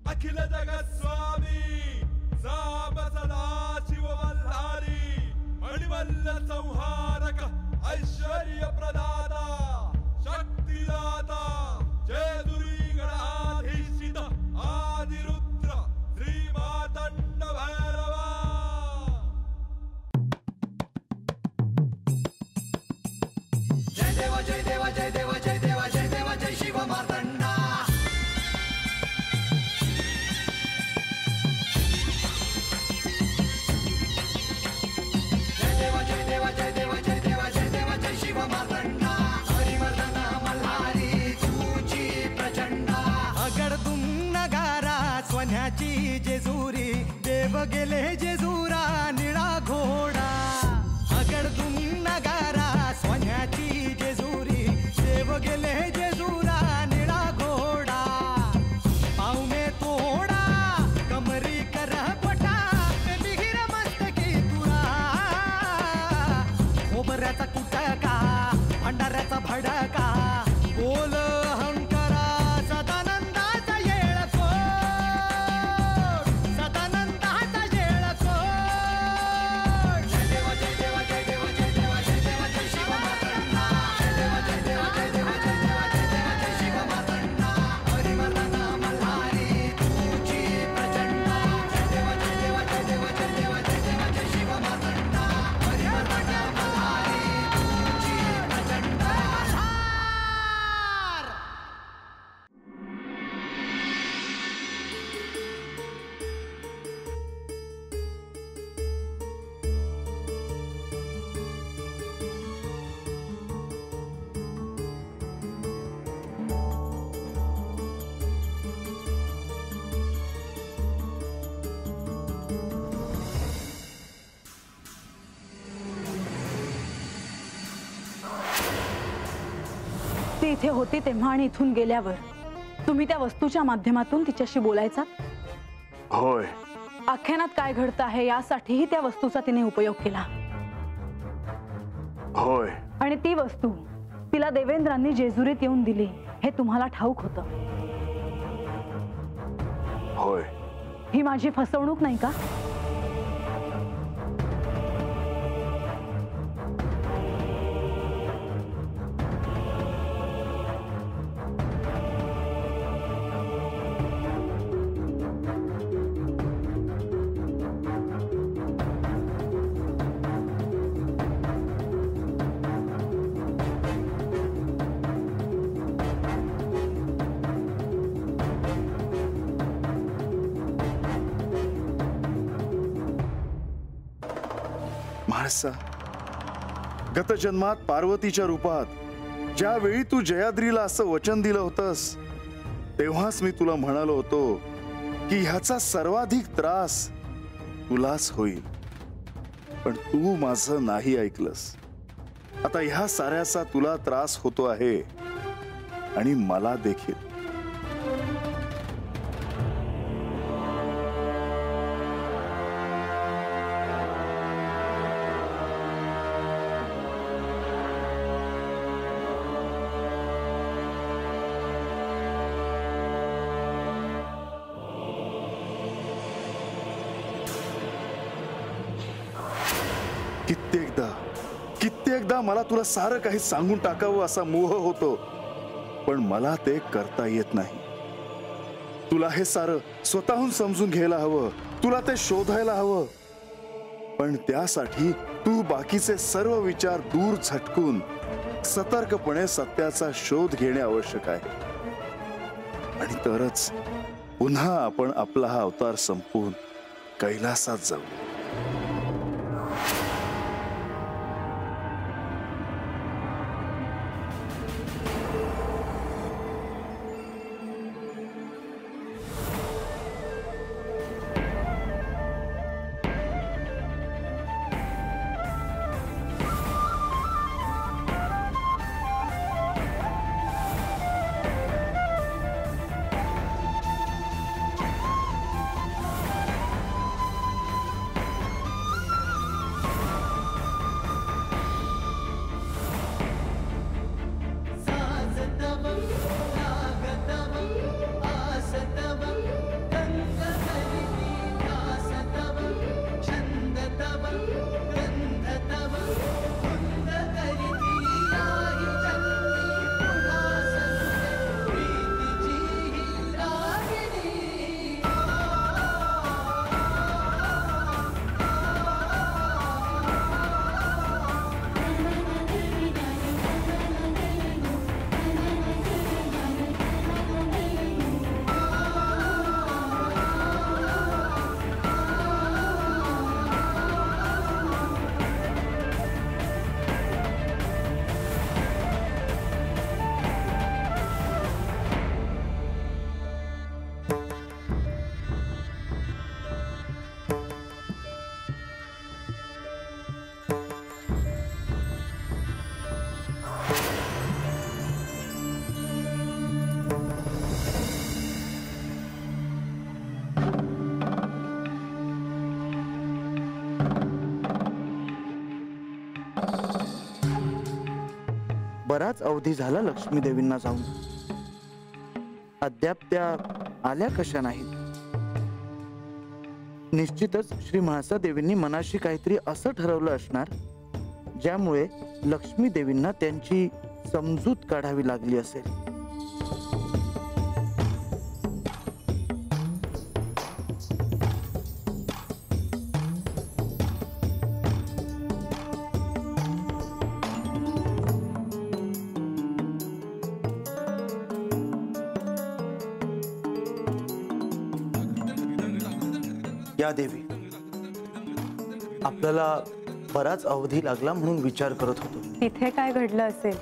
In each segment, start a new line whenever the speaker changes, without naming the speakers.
अखिल जगस्वामी साम सदा शिव मल्हारी मणिमल्ल संहारक ऐश्वर्य प्रदाता शक्तिदाता जयदुरी गणाधीशित आदिरुद्र श्री मातंड भैरवा।
जय देव जय देव जय देव जय देव जय देव जय शिव मातंडा। जय देव जय देव जय देव जय देव जय देव जय शिव मातंडा। हरिवर्धन मल्हारी तुझी प्रचंडा।
अगडदुम नगारा सोन्याची जेजुरी देव गेले जेजुरा निळा घोडा। अगडदुम नगारा सोन्याची जेजुरी देव गेले जेजुरा निळा घोडा। पाव में तोडा कमरी कर पटा मिहिर मस्तकी तुरा। खोबऱ्याचा कुटका भंडाऱ्याचा भडका बोल अहंकारा सदानंदाचा येळकोट सदानंदाचा येळकोट।
जय देव जय देव जय देव जय देव जय देव जय शिव मातंडा। जय देव जय देव जय देव जय देव जय देव जय शिव मातंडा। हरिवर्धन मल्हारी तुझी प्रचंडा। जय देव जय देव जय देव जय देव जय देव जय शिव मातंडा। हरिवर्धन मल्हारी तुझी प्रचंडा।
ती इथे होती तेव्हा आणि इथून गेल्यावर तुम्ही त्या वस्तूच्या माध्यमातून तिच्याशी बोलायचा?
होय.
आख्यानात काय घडतं आहे यासाठीही त्या वस्तूचा तिने उपयोग केला.
होय.
आणि ती वस्तू तिला देवेंद्रांनी जेजुरीत येऊन दिली हे तुम्हाला ठाऊक होतं.
होय.
ही माझी फसवणूक नाही का?
महाराज, गत जन्मात पार्वतीच्या रूपात ज्यावेळी तू जयाद्रीला असं वचन दिलं होतंस तेव्हाच मी तुला म्हणालो होतो की ह्याचा सर्वाधिक त्रास तुलाच होईल, पण तू माझं नाही ऐकलंस. आता ह्या साऱ्याचा तुला त्रास होतो आहे आणि मला देखील. कित्येकदा मला तुला सारं काही सांगून टाकावं असा मोह होतो, पण मला ते करता येत नाही. तुला हे सारं स्वतःहून समजून घ्यायला हवं, तुला ते शोधायला हवं, पण त्यासाठी तू बाकीचे सर्व विचार दूर झटकून सतर्कपणे सत्याचा शोध घेणे आवश्यक आहे. आणि तरच पुन्हा आपण आपला हा अवतार संपवून कैलासात जाऊ.
बराच अवधी झाला लक्ष्मी देवींना जाऊन. अद्याप त्या आल्या कशा नाहीत. निश्चितच श्री म्हाळसा देवींनी मनाशी काहीतरी असं ठरवलं असणार ज्यामुळे लक्ष्मी देवींना त्यांची समजूत काढावी लागली असेल. या देवी, आपल्याला बराच अवधी लागला म्हणून विचार करत होतो.
तिथे काय घडलं असेल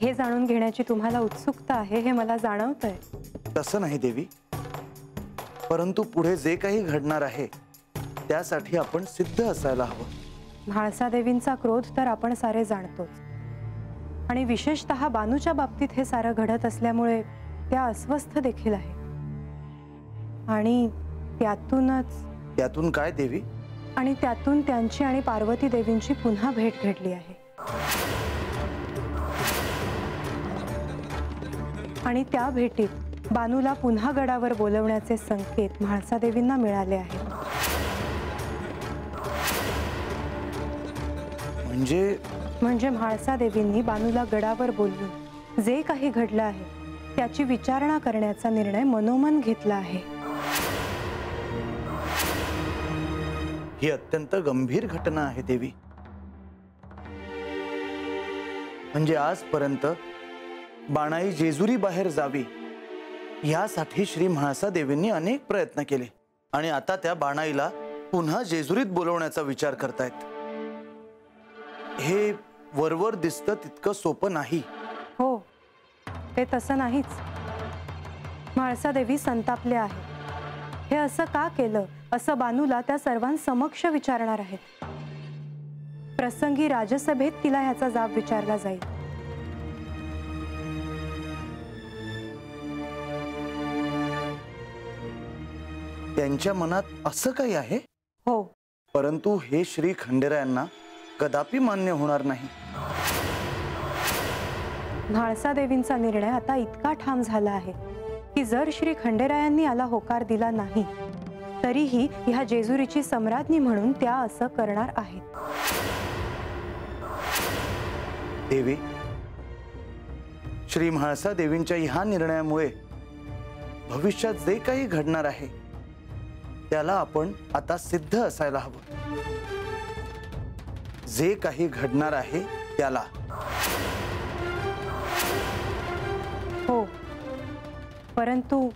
हे जाणून घेण्याची तुम्हाला उत्सुकता आहे हे मला जाणवतंय.
तसं नाही देवी, परंतु पुढे जे काही घडणार आहे त्यासाठी आपण सिद्ध असायला हवं.
म्हाळसा देवींचा क्रोध तर आपण सारे जाणतोच, आणि विशेषतः बानूच्या बाबतीत हे सारं घडत असल्यामुळे त्या अस्वस्थ देखील आहे. आणि
त्यातून काय देवी?
आणि त्यातून त्यांची आणि पार्वती देवींची पुन्हा भेट घडली आहे. आणि त्या भेटीत बानूला पुन्हा गडावर बोलवण्याचे संकेत म्हाळसा देवींना मिळाले आहेत. म्हणजे म्हाळसा देवींनी बानूला गडावर बोलवून जे काही घडलं आहे त्याची विचारणा करण्याचा निर्णय मनोमन घेतला आहे.
ही अत्यंत गंभीर घटना आहे देवी. म्हणजे आजपर्यंत बाणाई जेजुरी बाहेर जावी यासाठी श्री म्हाळसा देवींनी अनेक प्रयत्न केले, आणि आता त्या बाणाईला पुन्हा जेजुरीत बोलवण्याचा विचार करतायत. हे वरवर दिसतं तितकं सोपं नाही.
हो, ते तसं नाहीच. म्हाळसा देवी संतापले आहे. हे असं का केलं असं बानूला त्या सर्वांसमक्ष विचारणार आहेत. प्रसंगी राजसभेत तिला ह्याचा जाब विचारला जाईल.
त्यांच्या मनात असं काही आहे?
हो,
परंतु हे श्री खंडेरायांना कदापि मान्य होणार नाही.
म्हाळसा देवींचा निर्णय आता इतका ठाम झाला आहे की जर श्री खंडेरायांनी याला होकार दिला नाही तरीही ह्या जेजुरीची सम्राज्ञी म्हणून त्या असं करणार आहेत.
देवी, श्री म्हाळसा देवींच्या ह्या निर्णयामुळे भविष्यात जे काही घडणार आहे त्याला आपण आता सिद्ध असायला हवं. जे काही घडणार आहे त्याला.
हो, परंतु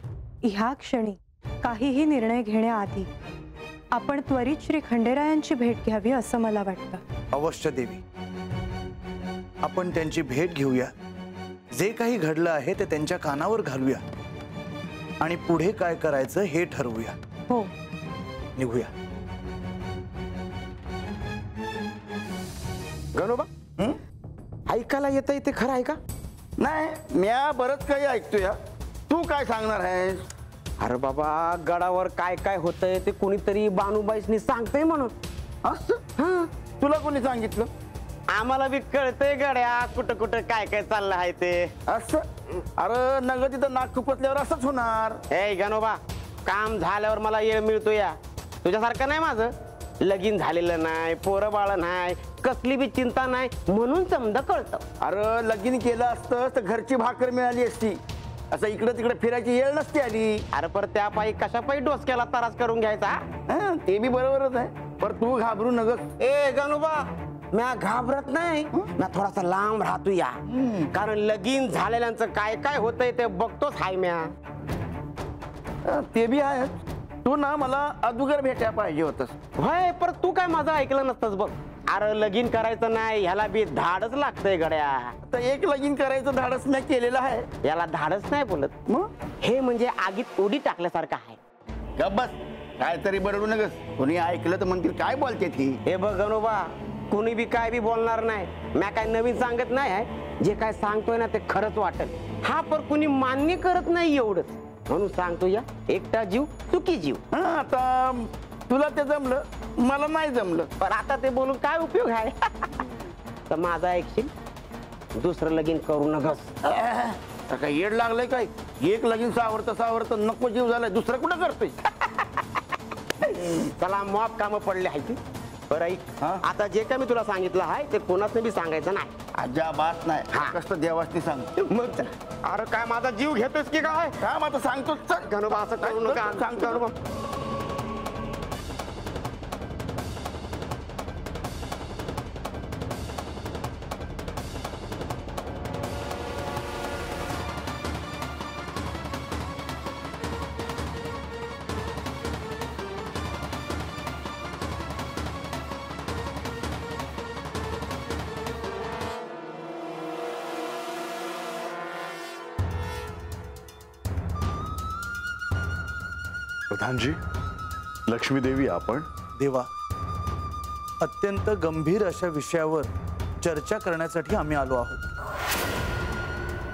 ह्या क्षणी काहीही निर्णय घेण्याआधी आपण त्वरित श्री खंडेरायांची भेट घ्यावी असं मला वाटतं.
अवश्य देवी, आपण त्यांची भेट घेऊया. जे काही घडलं आहे ते त्यांच्या कानावर घालूया आणि पुढे काय करायचं हे ठरवूया.
हो,
निघूया.
गणोबा, ऐकायला येतं ते खरं आहे का?
नाही, म्या बरंच काही ऐकतोय. तू काय सांगणार आहेस?
अरे बाबा, गडावर काय काय होतंय ते कोणीतरी बानूबाईसनी सांगतंय म्हणून.
असं? तुला कोणी सांगितलं?
आम्हाला बी कळतंय गड्या कुठं कुठं काय काय चाललं आहे ते.
असं? अरे नग तिथं नाक खुपसल्यावर असंच होणार.
ए गणोबा, काम झाल्यावर मला येळ मिळतो या. तुझ्यासारखं नाही माझं. लगीन झालेलं नाही, पोरं बाळ नाही, कसली बी चिंता नाही म्हणून समजा कळतं.
अरे लगीन केलं असतं तर घरची भाकर मिळाली असती. असं इकडे तिकडे फिरायची येळ नसती आली.
अरे पर त्या पायी कशा पायी डोसक्याला त्रास करून घ्यायचा?
ते बी बरोबरच आहे, पर तू घाबरू नगस.
ए गणोबा, म्या घाबरत नाही. ना थोडासा लांब राहतो या, कारण लगीन झालेल्यांचं काय काय होतंय ते बघतोच हाय म्या.
ते बी आहे. तू ना मला अगोदर भेटायला पाहिजे होतस.
होय, पर तू काय माझं ऐकलं नसतंस बघ. अरे लगीन करायचं नाही, ह्याला बी धाडच लागतंय गड्या.
तर एक लगीन करायचं धाडस नाही केलेलं आहे.
याला धाडच नाही बोलत, मग हे म्हणजे आगीत उडी टाकल्यासारखं आहे.
गप बस, काहीतरी बरडू नगस. कोणी ऐकलं तर म्हणतील काय बोलते ती.
हे बघ गणोबा, कोणी बी काय बी बोलणार नाही. म्या काय नवीन सांगत नाही आहे. जे काय सांगतोय ना ते खरंच वाटेल. हा पर कोणी मान्य करत नाही एवढंच म्हणून सांगतो या. एकटा जीव सुखी जीव.
आता तुला ते जमलं, मला नाही जमलं.
पण आता ते बोलून काय उपयोग आहे? तर माझा ऐकशील? दुसरं लगीन करू नकस.
तर काय येड लागलंय काय? एक लगीन सावरतं नको जीव झालाय, दुसरं कुठं करतोय?
चला मॉप कामं पडले आहे की. बरं ऐक,
हा?
आता जे काय मी तुला सांगितलं आहे ते कोणाचं बी सांगायचं नाही.
अजिबात नाही.
हा.
कष्ट देवासनी सांग.
मग चल. अरे काय माझा जीव घेतोस की काय?
काम आता सांगतो. चल
गणोबा असं करू नका.
सांगतो.
गणोबा.
प्रधानजी, लक्ष्मी देवी आपण
देवा, अत्यंत गंभीर अशा विषयावर चर्चा करण्यासाठी आम्ही आलो आहोत.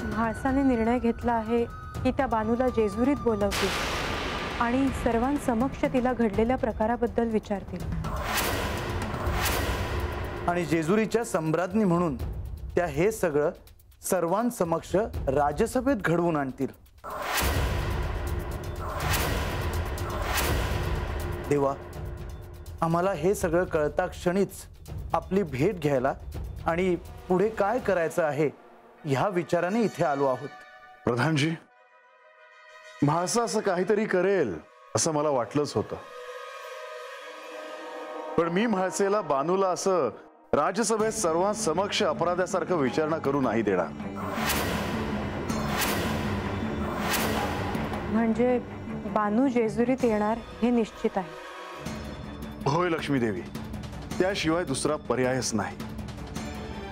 म्हाळसाने निर्णय घेतला आहे की त्या बानूला जेजुरीत बोलवतील आणि सर्वांसमक्ष तिला घडलेल्या प्रकाराबद्दल विचारतील.
आणि जेजुरीच्या सम्राज्ञी म्हणून त्या हे सगळं सर्वांसमक्ष राजसभेत घडवून आणतील. देवा, आम्हाला हे सगळं कळता क्षणीच आपली भेट घ्यायला आणि पुढे काय करायचं आहे ह्या विचाराने इथे आलो आहोत.
प्रधानजी, म्हाळसा असं काहीतरी करेल असं मला वाटलंच होतं. पण मी म्हाळसेला बानूला असं राजसभेत सर्वांसमक्ष अपराध्यासारखं विचारणा करू नाही देणार.
म्हणजे बानू जेजुरीत येणार हे निश्चित आहे.
होय लक्ष्मी देवी, त्याशिवाय दुसरा पर्यायच नाही.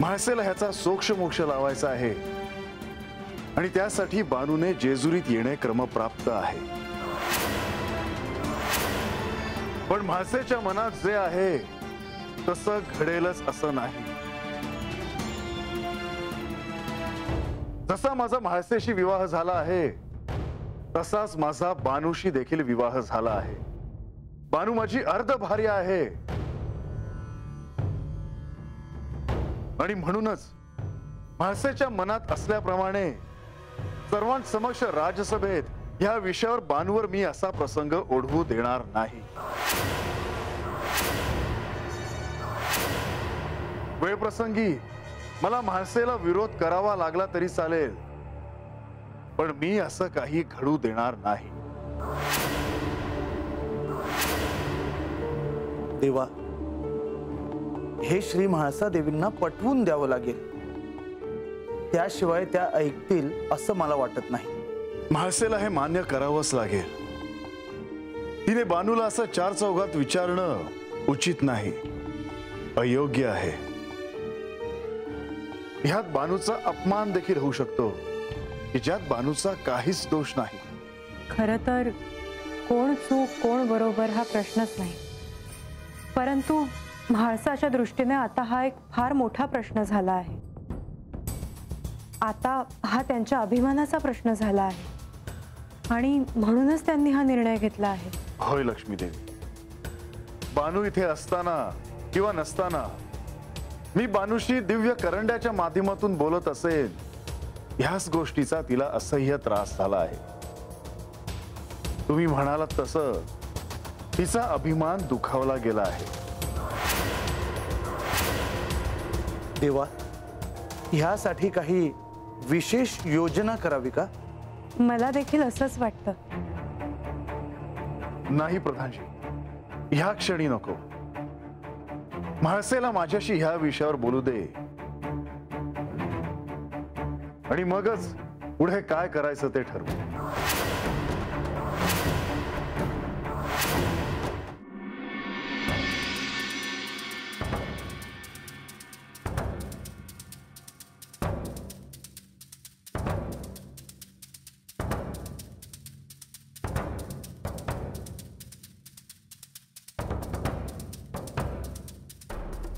म्हाळसेला ह्याचा सोक्ष मोक्ष लावायचा आहे आणि त्यासाठी बानूने जेजुरीत येणे क्रमप्राप्त आहे. पण म्हाळसेच्या मनात जे आहे तसं घडेलच असं नाही. जसा माझा म्हाळसेशी विवाह झाला आहे तसाच माझा बानूशी देखील विवाह झाला आहे. बानू माझी अर्धभार्या आहे आणि म्हणूनच म्हाळसेच्या मनात असल्याप्रमाणे सर्वांसमक्ष राजसभेत या विषयावर बानूवर मी असा प्रसंग ओढवू देणार नाही. वेळप्रसंगी मला म्हाळसेला विरोध करावा लागला तरी चालेल, पण मी असं काही घडू देणार नाही.
देवा, हे श्री म्हाळसा देवींना पटवून द्यावं लागेल, त्याशिवाय त्या ऐकतील असं मला वाटत नाही.
म्हाळसेला हे मान्य करावंच लागेल. तिने बानूला असं चार चौघात विचारणं उचित नाही, अयोग्य आहे. ह्यात बानूचा अपमान देखील होऊ शकतो की ज्यात बानूचा काहीच दोष नाही.
खरं तर कोण चूक कोण बरोबर हा प्रश्नच नाही, परंतु म्हाळसाच्या दृष्टीने आता हा एक फार मोठा प्रश्न झाला आहे. आता हा त्यांच्या अभिमानाचा प्रश्न झाला आहे आणि म्हणूनच त्यांनी हा निर्णय घेतला आहे.
होय लक्ष्मी देवी, बानू इथे असताना किंवा नसताना मी बानूशी दिव्य करंड्याच्या माध्यमातून बोलत असेल, ह्याच गोष्टीचा तिला असह्य त्रास झाला आहे. तुम्ही म्हणालात तसं तिचा अभिमान दुखावला गेला आहे.
देवा, ह्यासाठी काही विशेष योजना करावी का?
मला देखील असंच वाटतं.
नाही प्रधानजी, ह्या क्षणी नको. म्हाळसेला माझ्याशी ह्या विषयावर बोलू दे आणि मगच पुढे काय करायचं ते ठरवू.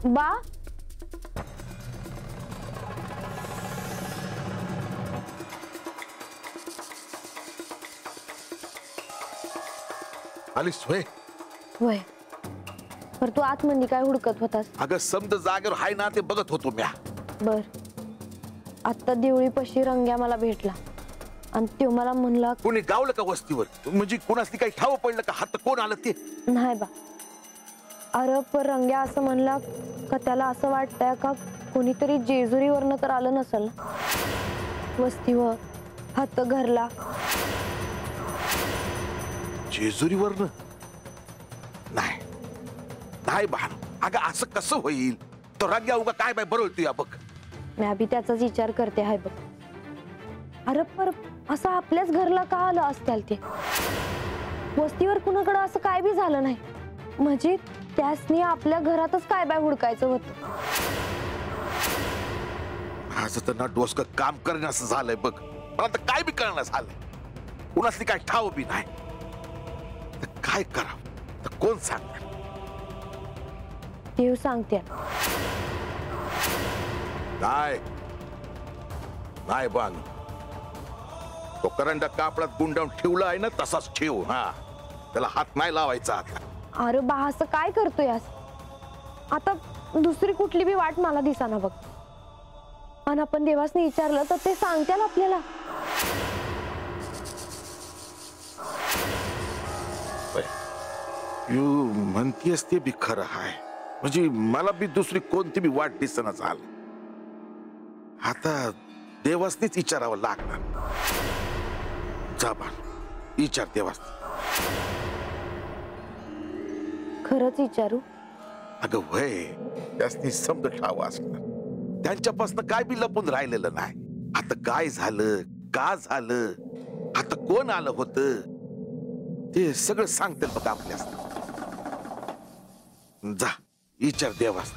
बा,
आलीस होय?
होय. पर तू आतमध्ये काय हुडकत होतास?
अगं समद जागेवर हाय ना ते बघत होतो म्या.
बर. आता देवळीपाशी रंग्या मला भेटला आणि तो मला म्हणला,
कोणी गावलं का वस्तीवर? म्हणजे कोणास काही ठाव पडलं का? हात कोण आलं ते?
नाही बा. अरे पण रंग्या असं म्हणला का त्याला असं वाटतंय का कोणीतरी जेजुरीवरनं तर आलं नसेल ना वस्तीवर, हात घरला.
जेजुरीवरनं? नाही नाही भानू, अगं असं कसं होईल? तो रंग्या उगा काय बाय बरोबर या बघ.
मी बी त्याचाच विचार करते आहे बघ. अरे पर असं आपल्याच घरला का आलं असत्याल ते? वस्तीवर कुणाकडं असं काय बी झालं नाही, म्हणजे त्यासनी आपल्या घरातच काय बाय हुडकायचं होतं.
माझं तर ना डोसकं काम करण्यास झालंय बघ. मला तर काय बी करणं झालंय. कुणास काय ठाव बी नाही. तर काय करावं? तर कोण सांगणार?
देव सांगते.
नाही नाही बानू, तो करंडा कापडात गुंडाळून ठेवला आहे ना तसाच ठेव. हा, त्याला हात नाही लावायचा आता.
अरे बा असं काय करतोय? आता दुसरी कुठली बी वाट मला दिसाना बघ. आणि आपण देवासनी विचारलं तर ते सांगतील आपल्याला.
म्हणतीयस ते बी खरं आहे. म्हणजे मला बी दुसरी कोणती बी वाट दिसना झालं. आता देवासनीच विचारावं लागणार. जा बानू, विचार देवासनी.
खरंच विचारू?
अगं वय, त्यासनी समज ठाव असणार. त्यांच्यापासून काय बी लपून राहिलेलं नाही. आता काय झालं, का झालं, आता कोण आलं होतं ते सगळं सांगतील बघ आपल्यास. जा विचार देवास.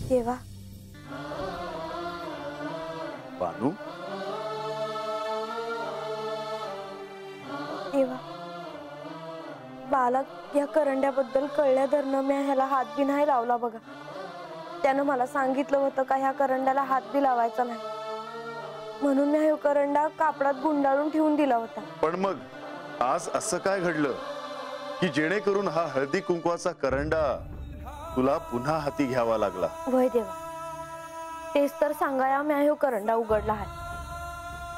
देवा.
बानू,
देवा, बालक या करंड्याबद्दल कळल्याधरनं मी ह्याला हात बी नाही लावला बघा. त्यानं मला सांगितलं होतं का ह्या करंड्याला हात बी लावायचा नाही, म्हणून मी हा करंडा कापडात गुंडाळून ठेवून दिला होता.
पण मग आज असं काय घडलं की जेणेकरून हा हळदी कुंकवाचा करंडा तुला पुन्हा हाती घ्यावा लागला?
वय देवा, तेच तर सांगाया मी हा करंडा उघडला आहे.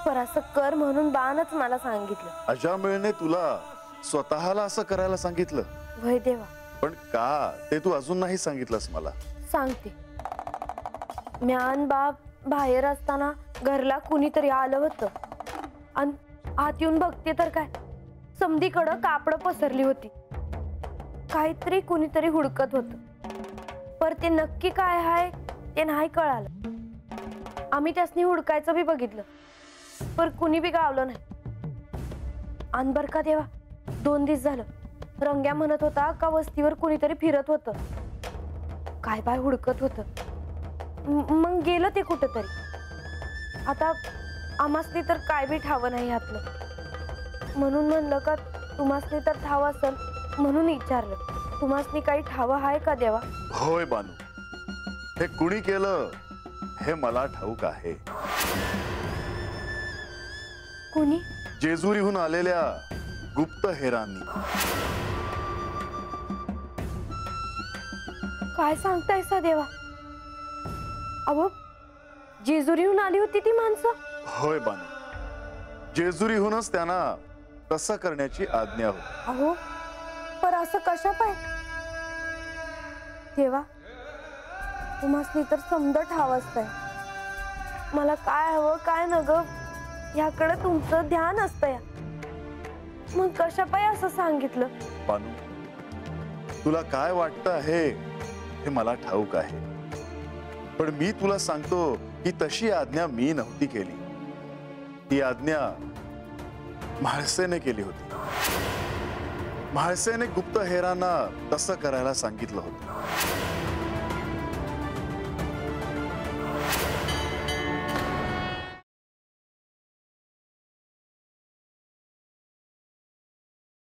पर असं कर म्हणून बाणच मला सांगितलं.
अजामिळने तुला स्वतःला असं करायला सांगितलं?
वय देवा.
पण का ते तू अजून नाही सांगितलंस मला.
सांगते. म्यान बाप बाहेर असताना घरला कुणीतरी आलं होतं आणि आत येऊन बघते तर काय समधीकडं कापड पसरली होती. काहीतरी कुणीतरी हुडकत होत, पर ते नक्की काय आहे ते नाही कळालं. आम्ही त्यासनी हुडकायचं बी बघितलं, पर कुणी बी गावलं नाही. आणि बर का देवा, 2 दिवस झालं रंग्या म्हणत होता का वस्तीवर कुणीतरी फिरत होतं, काय बाय हुडकत होतं. मग गेलं ते कुठंतरी. आता आमासनी तर काय बी ठावं नाही यातलं, म्हणून म्हणलं का तुम्हासनी तर ठाव असेल म्हणून विचारलं. तुम्हासनी काही ठाव आहे का देवा?
होय बानू, हे कुणी केलं हे मला ठाऊक आहे.
कुणी?
जेजुरीहून आलेल्या गुप्तहेरांनी.
काय सांगतायसा देवा? अहो, जेजुरीहून आली होती ती माणसं?
होय बानू, जेजुरीहूनच त्यांना तसं करण्याची आज्ञा होती.
अहो, पर असं कशा पाय देवा? तुम्हासनी तर समज ठाव असतंय. मला काय हवं काय न ग याकडे तुमचं ध्यान असतंय. मग कशा पाय असं सांगितलं?
बानू, तुला काय वाटतं आहे हे मला ठाऊक आहे, पण मी तुला सांगतो की तशी आज्ञा मी नव्हती केली. ती आज्ञा म्हाळसेने केली होती. म्हाळसेने गुप्तहेरांना तसं करायला सांगितलं होतं.